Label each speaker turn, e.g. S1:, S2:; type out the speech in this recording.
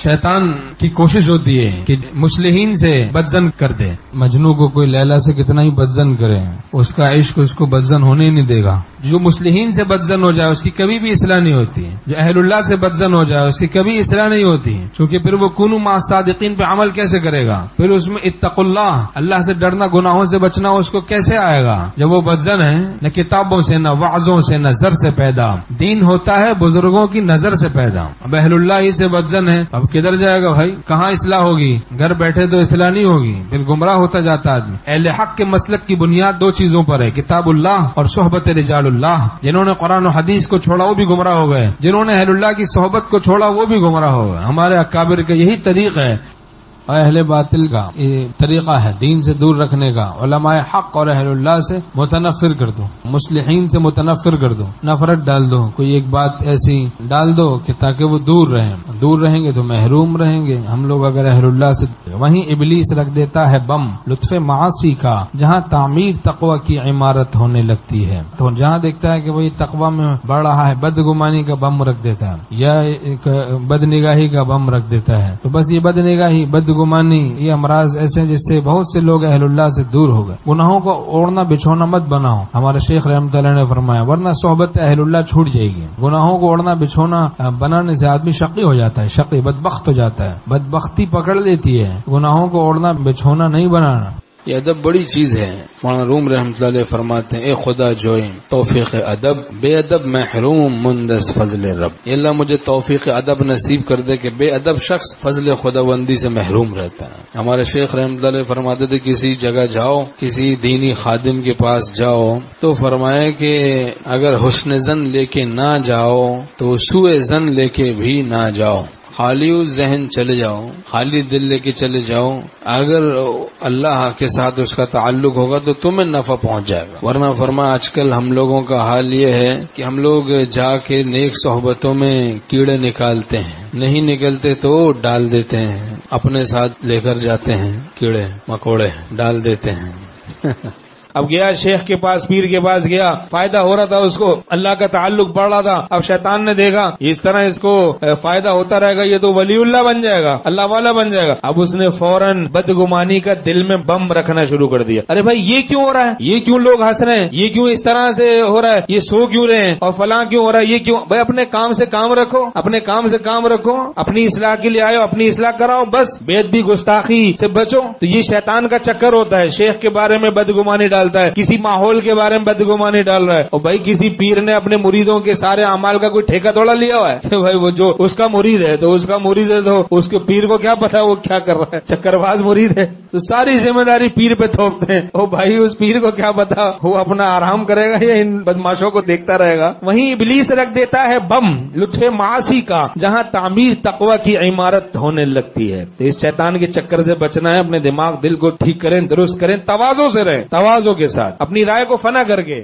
S1: شیطان کی کوشش ہوتی ہے کہ مصلحین سے بدزن کر دے. مجنو کو کوئی لیلا سے کتنا ہی بدزن کرے اس کا عشق اس کو بدزن ہونے ہی نہیں دے گا. جو مصلحین سے بدزن ہو جائے اس کی کبھی بھی اصلاح نہیں ہوتی ہے. جو اہل اللہ سے بدزن ہو جائے اس کی کبھی اصلاح نہیں ہوتی ہے. چونکہ پھر وہ کونوا مع الصادقین پہ عمل کیسے کرے گا؟ پھر اس میں اتقوا اللہ، اللہ سے ڈرنا، گناہوں سے بچنا اس کو کیسے آئے گا جب وہ بدزن ہے؟ نہ کتابوں سے، نہ وعظوں سے، نہ نظر سے پیدا. دین ہوتا ہے بزرگوں کی نظر سے پیدا. اب اہل اللہ ہی سے بدزن ہے، اب کدھر جائے گا بھائی؟ کہاں اصلاح ہوگی؟ گھر بیٹھے تو اصلاح نہیں ہوگی، پھر گمراہ ہوتا جاتا آدمی. اہل حق کے مسلک کی بنیاد دو چیزوں پر ہے، کتاب اللہ اور صحبت رجال اللہ. جنہوں نے قرآن و حدیث کو چھوڑا وہ بھی گمراہ ہو گئے، جنہوں نے اہل اللہ کی صحبت کو چھوڑا وہ بھی گمراہ ہو گئے. ہمارے اکابر کا یہی طریقہ ہے. اہل باطل کا یہ طریقہ ہے دین سے دور رکھنے کا. علماء حق اور اہل اللہ سے متنفر کر دو، مصلحین سے متنفر کر دو، نفرت ڈال دو. کوئی ایک بات ایسی ڈال دو کہ تاکہ وہ دور رہیں. دور رہیں گے تو محروم رہیں گے. ہم لوگ اگر اہل اللہ سے، وہیں ابلیس رکھ دیتا ہے بم لطف معاصی کا، جہاں تعمیر تقوی کی عمارت ہونے لگتی ہے. تو جہاں دیکھتا ہے کہ وہی تقوی میں بڑھ رہا ہے، بدگمانی کا بم رکھ دیتا ہے یا بد نگاہی کا بم رکھ دیتا ہے. تو بس یہ بد نگاہی، بدگمانی، یہ امراض ایسے ہیں جس سے بہت سے لوگ اہل اللہ سے دور ہو گئے. گناہوں کو اوڑھنا بچھونا مت بناؤ، ہمارے شیخ رحمۃ اللہ نے فرمایا، ورنہ صحبت اہل اللہ چھوٹ جائے گی. گناہوں کو اوڑھنا بچھونا بنانے سے آدمی شقی ہو جاتا ہے، شقی بدبخت ہو جاتا ہے، بدبختی پکڑ لیتی ہے. گناہوں کو اوڑھنا بچھونا نہیں بنانا.
S2: یہ ادب بڑی چیز ہے. مولانا روم رحمۃ اللہ علیہ فرماتے ہیں، اے خدا جوئیں توفیق ادب، بے ادب محروم مندس فضل رب. یہ اللہ مجھے توفیق ادب نصیب کر دے کہ بے ادب شخص فضل خداوندی سے محروم رہتا ہے. ہمارے شیخ رحمۃ اللہ علیہ فرماتے تھے کسی جگہ جاؤ، کسی دینی خادم کے پاس جاؤ تو فرمائے کہ اگر حسن زن لے کے نہ جاؤ تو سوء زن لے کے بھی نہ جاؤ. خالی ذہن چلے جاؤ، خالی دل لے کے چلے جاؤ. اگر اللہ کے ساتھ اس کا تعلق ہوگا تو تمہیں نفع پہنچ جائے گا. ورنہ فرما آج کل ہم لوگوں کا حال یہ ہے کہ ہم لوگ جا کے نیک صحبتوں میں کیڑے نکالتے ہیں، نہیں نکلتے تو ڈال دیتے ہیں، اپنے ساتھ لے کر جاتے ہیں، کیڑے مکوڑے ڈال دیتے ہیں.
S3: اب گیا شیخ کے پاس، پیر کے پاس گیا، فائدہ ہو رہا تھا اس کو، اللہ کا تعلق بڑھ رہا تھا. اب شیطان نے دیکھا اس طرح اس کو فائدہ ہوتا رہے گا، یہ تو ولی اللہ بن جائے گا، اللہ والا بن جائے گا. اب اس نے فوراً بدگمانی کا دل میں بم رکھنا شروع کر دیا. ارے بھائی یہ کیوں ہو رہا ہے؟ یہ کیوں لوگ ہنس رہے ہیں؟ یہ کیوں اس طرح سے ہو رہا ہے؟ یہ سو کیوں رہے ہیں؟ اور فلاں کیوں ہو رہا ہے؟ یہ کیوں؟ بھائی اپنے کام سے کام رکھو، اپنے کام سے کام رکھو، اپنی اصلاح کے لیے آئے ہو، اپنی اصلاح کراؤ، بس بے ادبی گستاخی سے بچو. تو یہ شیطان کا چکر ہوتا ہے. شیخ کے بارے میں بدگمانی ڈالتا ہے، کسی ماحول کے بارے میں بدگمانی ڈال رہا ہے. اور بھائی کسی پیر نے اپنے مریدوں کے سارے اعمال کا کوئی ٹھیکہ تھوڑا لیا ہوا ہے؟ بھائی وہ جو اس کا مرید ہے تو اس کا مرید ہے، تو اس کے پیر کو کیا پتا وہ کیا کر رہا ہے؟ چکر باز مرید ہے تو ساری ذمہ داری پیر پہ تھوپتے ہیں. او بھائی اس پیر کو کیا پتا وہ اپنا آرام کرے گا یا ان بدماشوں کو دیکھتا رہے گا. وہیں ابلیس رکھ دیتا ہے بم لطف معاصی کا، جہاں تعمیر تقوی کی عمارت ہونے لگتی ہے. تو اس شیطان کے چکر سے بچنا ہے. اپنے دماغ دل کو ٹھیک کریں، درست کریں، تواضع سے رہیں، تواضع کے ساتھ اپنی رائے کو فنا کر کے.